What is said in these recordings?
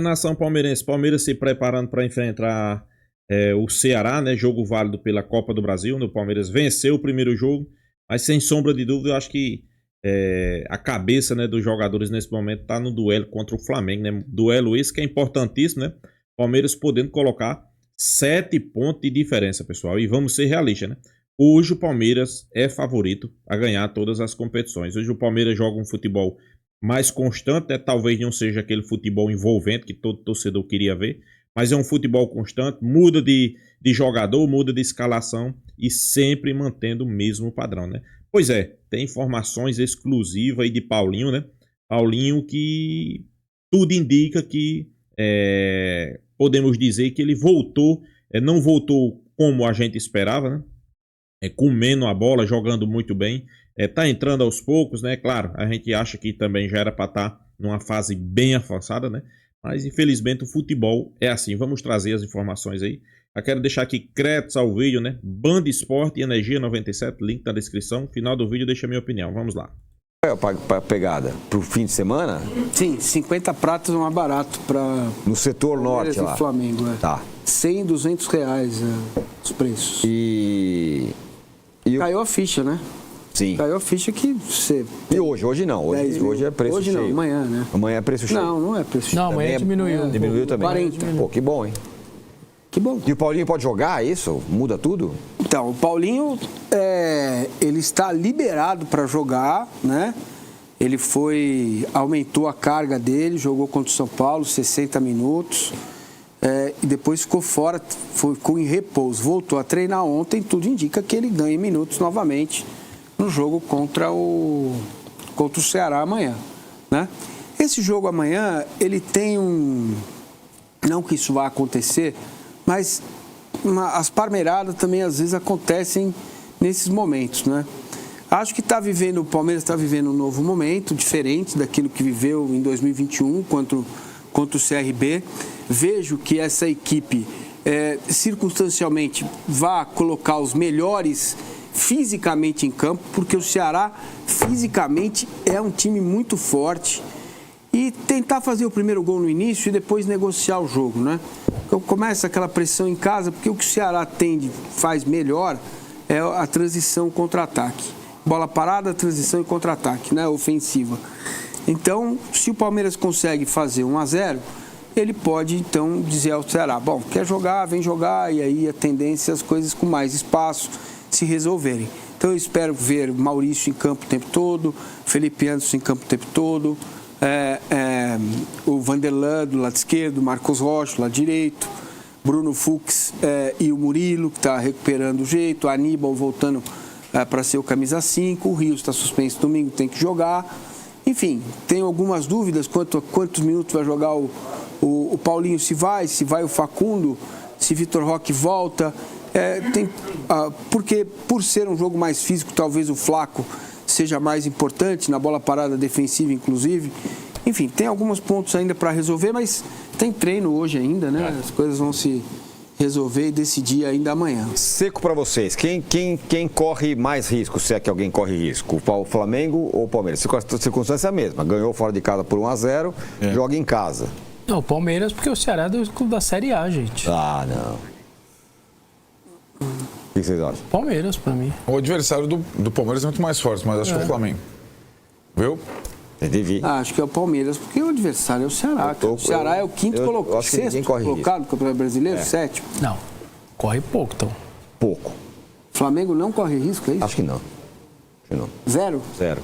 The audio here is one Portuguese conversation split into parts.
Nação palmeirense. Palmeiras se preparando para enfrentar o Ceará, né? Jogo válido pela Copa do Brasil. O Palmeiras venceu o primeiro jogo, mas sem sombra de dúvida, eu acho que a cabeça, né, dos jogadores nesse momento está no duelo contra o Flamengo, né? Duelo esse que é importantíssimo, né? Palmeiras podendo colocar 7 pontos de diferença, pessoal. E vamos ser realistas, né? Hoje o Palmeiras é favorito a ganhar todas as competições. Hoje o Palmeiras joga um futebol mais constante, né? Talvez não seja aquele futebol envolvente que todo torcedor queria ver, mas é um futebol constante, muda de jogador, muda de escalação e sempre mantendo o mesmo padrão, né? Pois é, tem informações exclusivas aí de Paulinho, né? Paulinho que tudo indica que podemos dizer que ele voltou, não voltou como a gente esperava, né? Comendo a bola, jogando muito bem, tá entrando aos poucos, né? Claro, a gente acha que também já era para estar numa fase bem avançada, né? Mas infelizmente o futebol é assim. Vamos trazer as informações aí. Eu quero deixar aqui créditos ao vídeo, né? Band Esporte e Energia 97, link na descrição. Final do vídeo deixa a minha opinião. Vamos lá. Para pegada pro fim de semana? Sim, 50 pratas mais barato para no setor norte lá. Flamengo, Tá. 100, 200 reais os preços. E caiu a ficha, né? Sim. Caiu a ficha que você... E hoje não. Hoje é preço hoje cheio. Hoje não, amanhã, né? Amanhã é preço cheio. Não é preço cheio. Não, amanhã diminuiu. Diminuiu também. 40. Pô, que bom, hein? Que bom. E o Paulinho pode jogar isso? Muda tudo? Então, o Paulinho, ele está liberado para jogar, né? Ele aumentou a carga dele, jogou contra o São Paulo, 60 minutos. E depois ficou fora, ficou em repouso. Voltou a treinar ontem, tudo indica que ele ganhe minutos novamente no jogo contra o Ceará amanhã, né? Esse jogo amanhã, ele tem não que isso vá acontecer, mas as parmeiradas também às vezes acontecem nesses momentos, né? Acho que o Palmeiras está vivendo um novo momento, diferente daquilo que viveu em 2021 contra o CRB. Vejo que essa equipe, circunstancialmente, vai colocar os melhores fisicamente em campo, porque o Ceará, fisicamente, é um time muito forte. E tentar fazer o primeiro gol no início e depois negociar o jogo, né? Então começa aquela pressão em casa, porque o que o Ceará faz melhor é a transição contra-ataque. Bola parada, transição e contra-ataque, né? Ofensiva. Então, se o Palmeiras consegue fazer 1-0, ele pode, então, dizer ao Ceará, bom, quer jogar, vem jogar, e aí a tendência é as coisas com mais espaço se resolverem. Então, eu espero ver Maurício em campo o tempo todo, Felipe Anderson em campo o tempo todo, o Vanderlan do lado esquerdo, Marcos Rocha do lado direito, Bruno Fux e o Murilo, que está recuperando o jeito, Aníbal voltando para ser o camisa 5, o Rios está suspenso domingo, tem que jogar. Enfim, tenho algumas dúvidas quanto a quantos minutos vai jogar o Paulinho, se vai o Facundo, se Vitor Roque volta. Porque por ser um jogo mais físico, talvez o Flaco seja mais importante, na bola parada defensiva inclusive. Enfim, tem alguns pontos ainda para resolver, mas tem treino hoje ainda, né? As coisas vão se resolver e decidir ainda amanhã. Seco para vocês, quem corre mais risco, se é que alguém corre risco? O Flamengo ou o Palmeiras? A circunstância é a mesma, ganhou fora de casa por 1-0, joga em casa. Não, o Palmeiras, porque o Ceará é do clube da Série A, gente. Ah, não. O que vocês acham? Palmeiras, pra mim. O adversário do Palmeiras é muito mais forte, mas acho que é o Flamengo. Viu? Acho que é o Palmeiras, porque o adversário é o Ceará. O Ceará é o quinto colocado, sexto colocado no Campeonato Brasileiro, sétimo. Não, corre pouco, então. Pouco. O Flamengo não corre risco, é isso? Acho que não. Zero? Zero.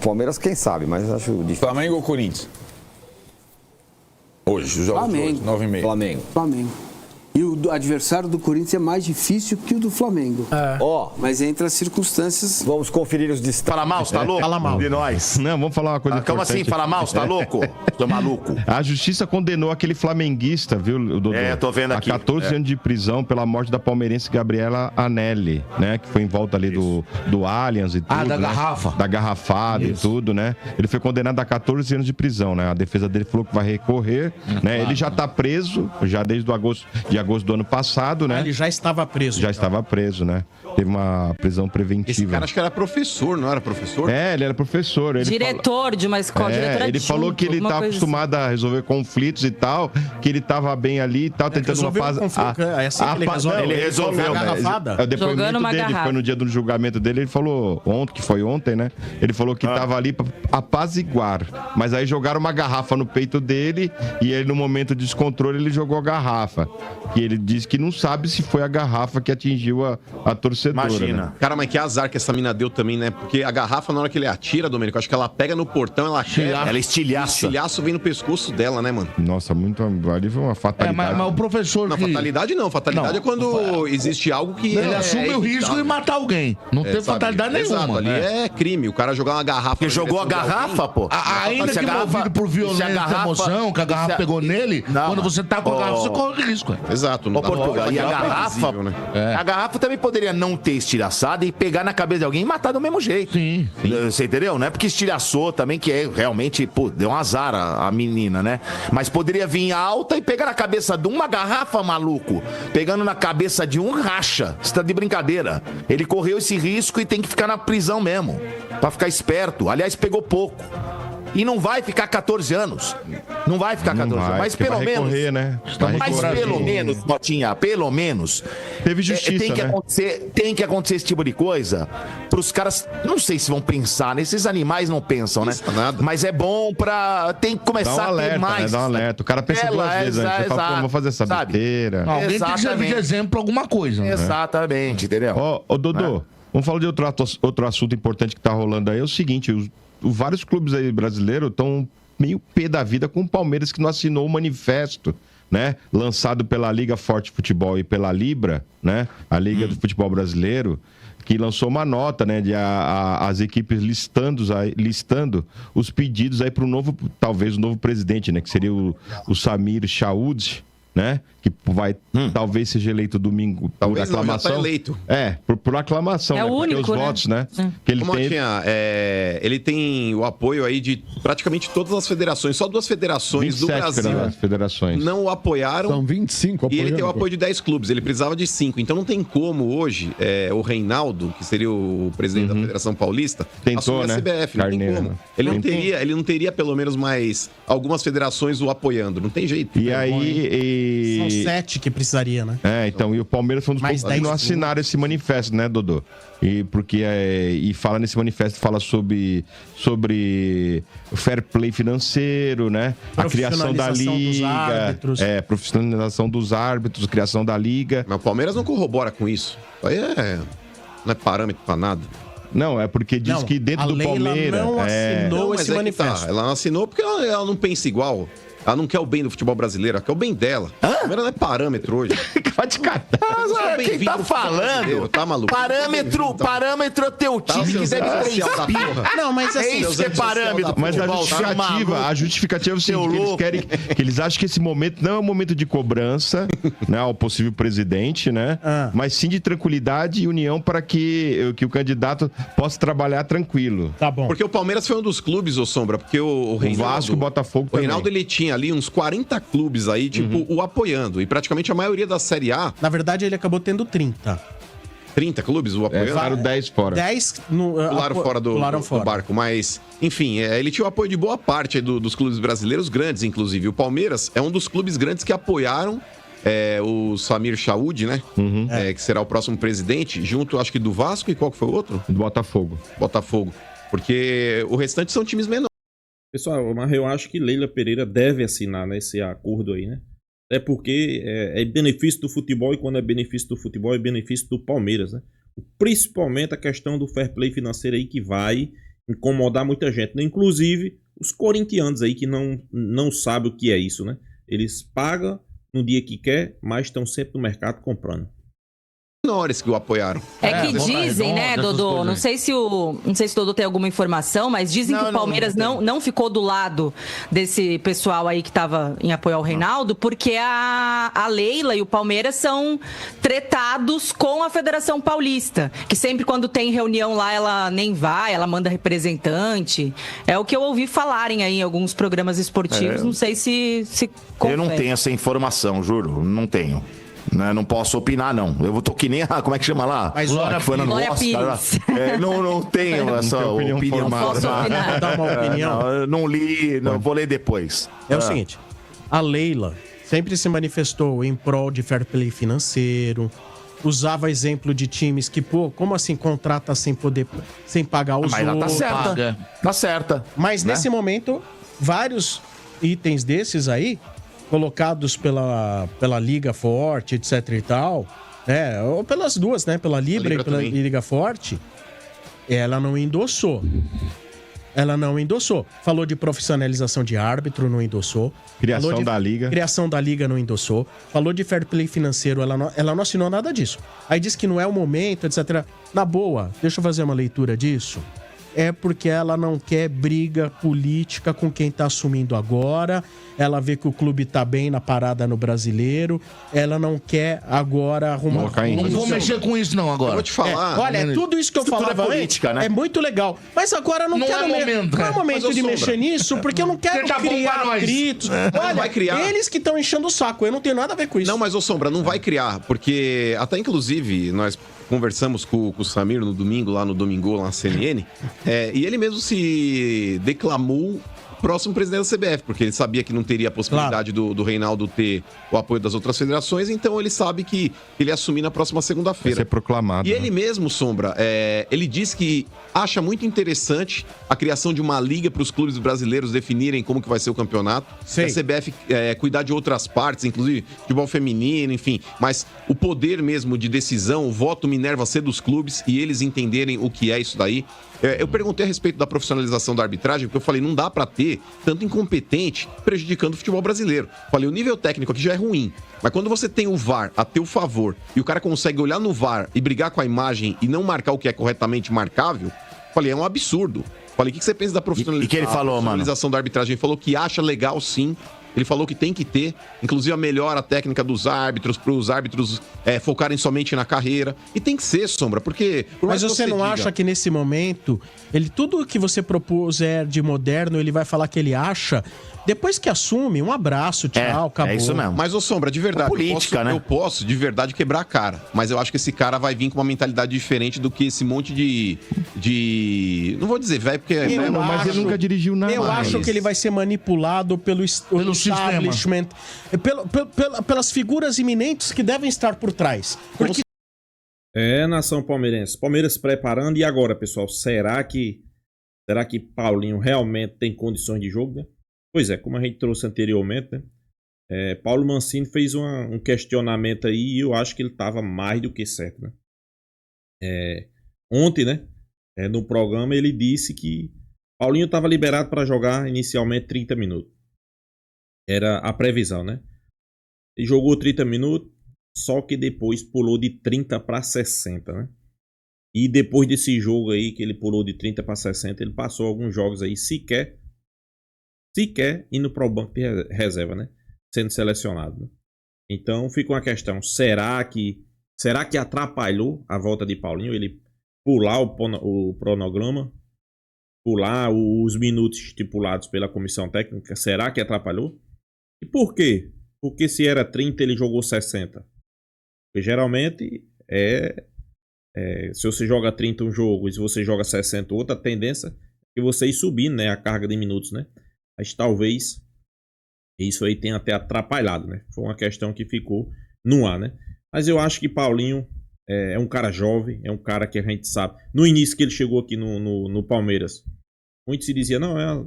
Palmeiras, quem sabe, mas acho difícil. Flamengo ou Corinthians? Hoje, os jogos de hoje, 9h30. Flamengo. E o adversário do Corinthians é mais difícil que o do Flamengo. Mas entre as circunstâncias... Vamos conferir os destaques. Fala mal, você tá louco? Fala mal de nós. Não, vamos falar uma coisa importante. Como assim, fala mal, você tá louco? Tô maluco. A justiça condenou aquele flamenguista, viu, Dodô? Tô vendo aqui. A 14 anos de prisão pela morte da palmeirense Gabriela Anelli, né? Que foi em volta ali do Allianz e tudo, da né? garrafa. Da garrafada e tudo, né? Ele foi condenado a 14 anos de prisão, né? A defesa dele falou que vai recorrer, né? Ele já tá preso, já desde o dia agosto do ano passado, né? Ele já estava preso. Já estava preso, né? Teve uma prisão preventiva. Esse cara acho que era professor, não era professor? Ele era professor. Ele diretor de uma escola, diretor ele falou que ele estava acostumado a resolver conflitos e tal, que ele estava bem ali e tal, tentando uma paz. Ele resolveu a garrafada? O depoimento dele foi no dia do julgamento dele, ele falou que foi ontem, né? Ele falou que estava ali para apaziguar, mas aí jogaram uma garrafa no peito dele e ele, no momento de descontrole, ele jogou a garrafa. E ele disse que não sabe se foi a garrafa que atingiu a torcedora. Imagina. Né? Cara, mas que azar que essa mina deu também, né? Porque a garrafa, na hora que ele atira, Domênico, acho que ela pega no portão, ela quebra. Ela estilhaça. O estilhaço vem no pescoço dela, né, mano? Nossa, muito. Ali foi uma fatalidade. Mas o professor. Não, fatalidade não. Fatalidade é quando existe algo que. Ele assume o risco de matar alguém. Não tem fatalidade nenhuma. Exato, ali é crime. O cara jogar uma garrafa. Porque jogou a garrafa, pô. Ainda que movido por violência e emoção, que a garrafa pegou nele, quando você tá com a garrafa, você corre risco. Exato. Ô, Portugal, e a garrafa. Né? A garrafa também poderia não ter estilhaçado e pegar na cabeça de alguém e matar do mesmo jeito. Sim. Você entendeu? Não é porque estilhaçou também, que é realmente, pô, deu um azar a menina, né? Mas poderia vir alta e pegar na cabeça de uma garrafa, maluco. Pegando na cabeça de um racha. Você tá de brincadeira. Ele correu esse risco e tem que ficar na prisão mesmo. Pra ficar esperto. Aliás, pegou pouco. E não vai ficar 14 anos. Não vai ficar 14 anos. Mas pelo menos. Recorrer, né? Mas pelo menos, Motinha, pelo menos. Teve justiça. Tem que acontecer esse tipo de coisa pros caras. Não sei se vão pensar, né? Esses animais não pensam, né? Nada. Mas é bom pra. Tem que começar a ter mais. Né? Dá um alerta. O cara pensa duas vezes antes. Você fala, pô, vou fazer essa besteira. Alguém tem que servir de exemplo pra alguma coisa. Né? Exatamente, entendeu? Ô, Dodô, vamos falar de outro assunto importante que tá rolando aí. É o seguinte: vários clubes aí brasileiros estão meio pé da vida com o Palmeiras, que não assinou o manifesto, né? Lançado pela Liga Forte Futebol e pela Libra, né? A Liga do Futebol Brasileiro, que lançou uma nota, né? De as equipes listando os pedidos aí para talvez o novo presidente, né? Que seria o Samir Chaoud, né? Que vai talvez seja eleito domingo por aclamação. Não, já tá eleito. Por aclamação, é né? o único, porque os votos, né? Que ele tem... ele tem o apoio aí de praticamente todas as federações. Só 2 federações do Brasil federações não o apoiaram. São 25 apoiando. E ele tem o apoio de 10 clubes. Ele precisava de 5. Então não tem como hoje o Reinaldo, que seria o presidente da Federação Paulista, tentou, assumir a CBF. Não tem como. Ele não teria pelo menos mais algumas federações o apoiando. Não tem jeito. E aí... São 7 que precisaria, né? Então, e o Palmeiras foi um dos poucos que não assinaram esse manifesto, né, Dodô? E fala nesse manifesto, fala sobre o fair play financeiro, né? A criação da liga, profissionalização dos árbitros, criação da liga. Mas o Palmeiras não corrobora com isso. Aí não é parâmetro pra nada. Não, é porque diz que dentro do Palmeiras... Ela não assinou esse manifesto. Ela não assinou porque ela não pensa igual. Ela não quer o bem do futebol brasileiro, ela quer o bem dela. O Palmeiras não é parâmetro hoje. Vai te catar. Quem tá falando? Tá maluco? Parâmetro é teu time que deve ter espirra. Não, mas assim... É isso que é parâmetro. Mas a justificativa é o seguinte, eles acham que esse momento não é um momento de cobrança, né, ao possível presidente, né? Mas sim de tranquilidade e união para que o candidato possa trabalhar tranquilo. Tá bom. Porque o Palmeiras foi um dos clubes, ô Sombra, porque o Reinaldo... O Vasco, o Botafogo também. O Reinaldo, ele tinha ali uns 40 clubes aí, o apoiando. E praticamente a maioria da Série A... Na verdade, ele acabou tendo 30. 30 clubes o apoiando? Pularam 10 fora. 10 pularam fora do barco. Mas, enfim, ele tinha o apoio de boa parte aí dos clubes brasileiros, grandes, inclusive. O Palmeiras é um dos clubes grandes que apoiaram o Samir Chaoud, né? Que será o próximo presidente, junto, acho que do Vasco, e qual que foi o outro? Do Botafogo. Porque o restante são times menores. Pessoal, mas eu acho que Leila Pereira deve assinar, né, esse acordo aí, né? É porque é benefício do futebol, e quando é benefício do futebol, é benefício do Palmeiras, né? Principalmente a questão do fair play financeiro aí, que vai incomodar muita gente, né? Inclusive os corintianos aí que não sabem o que é isso, né? Eles pagam no dia que quer, mas estão sempre no mercado comprando. Menores que o apoiaram. É que dizem, né, Dodô? Não sei se o Dodô tem alguma informação, mas dizem que o Palmeiras não ficou do lado desse pessoal aí que estava em apoio ao Reinaldo, porque a Leila e o Palmeiras são tretados com a Federação Paulista, que sempre quando tem reunião lá, ela nem vai, ela manda representante. É o que eu ouvi falarem aí em alguns programas esportivos, não sei se eu não tenho essa informação, juro, não tenho. Né? Não posso opinar, não. Eu tô que nem como é que chama lá? Mas foi na não tenho essa opinião formada. Dar uma opinião. Não li, vou ler depois. É o seguinte, a Leila sempre se manifestou em prol de fair play financeiro, usava exemplo de times que, como assim contrata sem pagar os outros? Mas ela tá certa. Tá certa. Mas nesse momento, vários itens desses aí, colocados pela Liga Forte, etc e tal, né? Ou pelas duas, né? Pela Libra e pela Liga Forte, ela não endossou. Falou de profissionalização de árbitro, não endossou. Criação da Liga. Criação da Liga, não endossou. Falou de fair play financeiro, ela não assinou nada disso. Aí disse que não é o momento, etc. Na boa, deixa eu fazer uma leitura disso. É porque ela não quer briga política com quem tá assumindo agora. Ela vê que o clube tá bem na parada no Brasileiro. Ela não quer agora arrumar... Não vou mexer com isso não agora. Eu vou te falar. Olha, tudo isso que eu falava política, né? é muito legal. Mas agora não quero... Não é momento de mexer nisso, porque eu não quero criar atritos. Olha, vai criar. Eles que estão enchendo o saco. Eu não tenho nada a ver com isso. Não, mas, Sombra, não vai criar. Porque até, inclusive, nós conversamos com o Samir no domingo, lá no Domingô, lá na CNN, e ele mesmo se declamou próximo presidente da CBF, porque ele sabia que não teria a possibilidade do Reinaldo ter o apoio das outras federações, então ele sabe que ele ia assumir na próxima segunda-feira. Vai ser proclamado. E ele mesmo, Sombra, ele diz que acha muito interessante a criação de uma liga para os clubes brasileiros definirem como que vai ser o campeonato. Sei. A CBF cuidar de outras partes, inclusive futebol feminino, enfim. Mas o poder mesmo de decisão, o voto Minerva ser dos clubes e eles entenderem o que é isso daí. Eu perguntei a respeito da profissionalização da arbitragem, porque eu falei, não dá pra ter tanto incompetente prejudicando o futebol brasileiro. Falei, o nível técnico aqui já é ruim, mas quando você tem o VAR a teu favor e o cara consegue olhar no VAR e brigar com a imagem e não marcar o que é corretamente marcável, falei, é um absurdo. Falei, o que você pensa da profissionalização da arbitragem? Ele falou que acha legal sim. Ele falou que tem que ter, inclusive, a melhora técnica dos árbitros, para os árbitros focarem somente na carreira. E tem que ser, Sombra, porque... Mas você não acha que nesse momento, tudo que você propuser de moderno, ele vai falar que ele acha... Depois que assume, um abraço, tchau, acabou. É isso mesmo. Mas, Sombra, de verdade, política, eu posso, de verdade, quebrar a cara. Mas eu acho que esse cara vai vir com uma mentalidade diferente do que esse monte de... Não vou dizer velho, porque... Mas ele nunca dirigiu nada. Eu acho que ele vai ser manipulado pelo establishment, pelas figuras iminentes que devem estar por trás. Porque... Nação palmeirense. Palmeiras se preparando. E agora, pessoal? Será que Paulinho realmente tem condições de jogo, né? Pois é, como a gente trouxe anteriormente, né? Paulo Mancini fez um questionamento aí e eu acho que ele estava mais do que certo, né? Ontem, né? No programa ele disse que Paulinho estava liberado para jogar inicialmente 30 minutos. Era a previsão, né? Ele jogou 30 minutos, só que depois pulou de 30 para 60, né? E depois desse jogo aí, que ele pulou de 30 para 60, ele passou alguns jogos aí sequer indo para o banco de reserva, né? Sendo selecionado, né? Então fica uma questão, será que atrapalhou a volta de Paulinho, ele pular o cronograma, pular os minutos estipulados pela comissão técnica, será que atrapalhou? E por quê? Porque se era 30, ele jogou 60. Porque geralmente se você joga 30 um jogo e se você joga 60 outra, a tendência é que você ir subindo, né, a carga de minutos, né? Mas talvez isso aí tenha até atrapalhado, né? Foi uma questão que ficou no ar, né? Mas eu acho que Paulinho é um cara jovem, é um cara que a gente sabe. No início que ele chegou aqui no Palmeiras, muito se dizia, não, é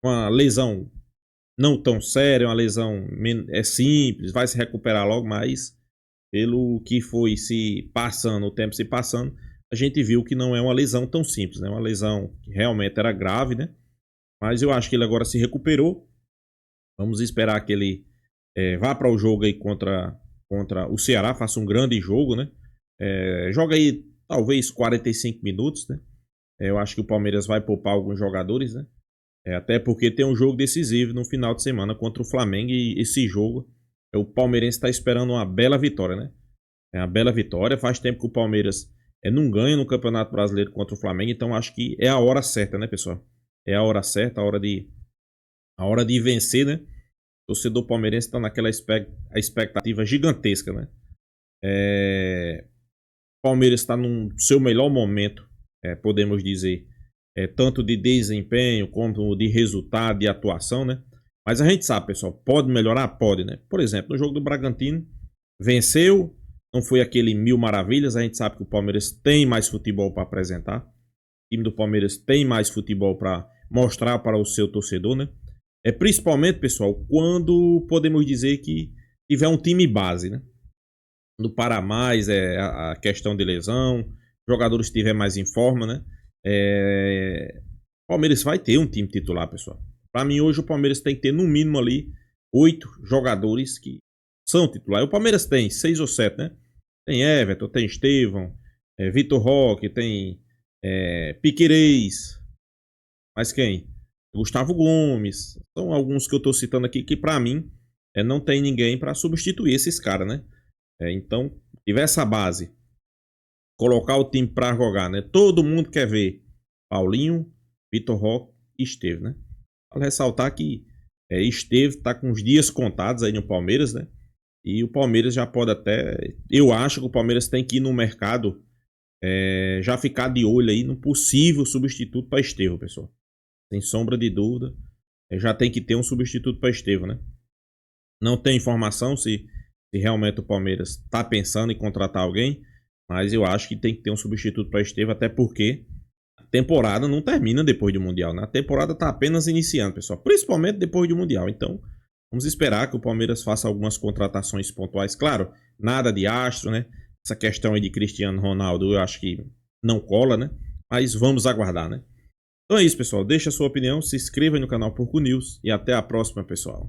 uma lesão não tão séria, uma lesão simples, vai se recuperar logo, mas pelo que foi o tempo se passando, a gente viu que não é uma lesão tão simples, né? Uma lesão que realmente era grave, né? Mas eu acho que ele agora se recuperou. Vamos esperar que ele vá para o jogo aí contra o Ceará, faça um grande jogo, né? Joga aí talvez 45 minutos, né? Eu acho que o Palmeiras vai poupar alguns jogadores, né? Até porque tem um jogo decisivo no final de semana contra o Flamengo e esse jogo, o palmeirense está esperando uma bela vitória, né? É uma bela vitória. Faz tempo que o Palmeiras não ganha no Campeonato Brasileiro contra o Flamengo, então acho que é a hora certa, né, pessoal? É a hora certa, a hora de vencer, né? torcedor palmeirense está naquela expectativa gigantesca, né? O Palmeiras está no seu melhor momento, podemos dizer, tanto de desempenho como de resultado, de atuação, né? Mas a gente sabe, pessoal, pode melhorar? Pode, né? Por exemplo, no jogo do Bragantino, venceu, não foi aquele mil maravilhas, a gente sabe que o Palmeiras tem mais futebol para apresentar, o time do Palmeiras tem mais futebol para mostrar para o seu torcedor, né? Principalmente, pessoal, quando podemos dizer que tiver um time base, né? No parar mais, a questão de lesão, jogadores estiver mais em forma, né? O Palmeiras vai ter um time titular, pessoal. Para mim, hoje, o Palmeiras tem que ter, no mínimo, ali, 8 jogadores que são titulares. O Palmeiras tem 6 ou 7, né? Tem Everton, tem Estevão, Vitor Roque, tem Piquerez. Mas quem? Gustavo Gomes. São alguns que eu tô citando aqui que, para mim, não tem ninguém para substituir esses caras, né? Então, tiver essa base, colocar o time para jogar, né? Todo mundo quer ver Paulinho, Vitor Roque e Estevão, né? Vale ressaltar que Estevão tá com os dias contados aí no Palmeiras, né? E o Palmeiras já pode até... Eu acho que o Palmeiras tem que ir no mercado já ficar de olho aí no possível substituto para Estevão, pessoal. Sem sombra de dúvida, já tem que ter um substituto para Estevão, né? Não tem informação se realmente o Palmeiras está pensando em contratar alguém, mas eu acho que tem que ter um substituto para Estevão, até porque a temporada não termina depois do Mundial, né? A temporada está apenas iniciando, pessoal, principalmente depois do Mundial. Então, vamos esperar que o Palmeiras faça algumas contratações pontuais. Claro, nada de astro, né? Essa questão aí de Cristiano Ronaldo, eu acho que não cola, né? Mas vamos aguardar, né? Então é isso, pessoal. Deixa a sua opinião, se inscreva aí no canal Porco News e até a próxima, pessoal.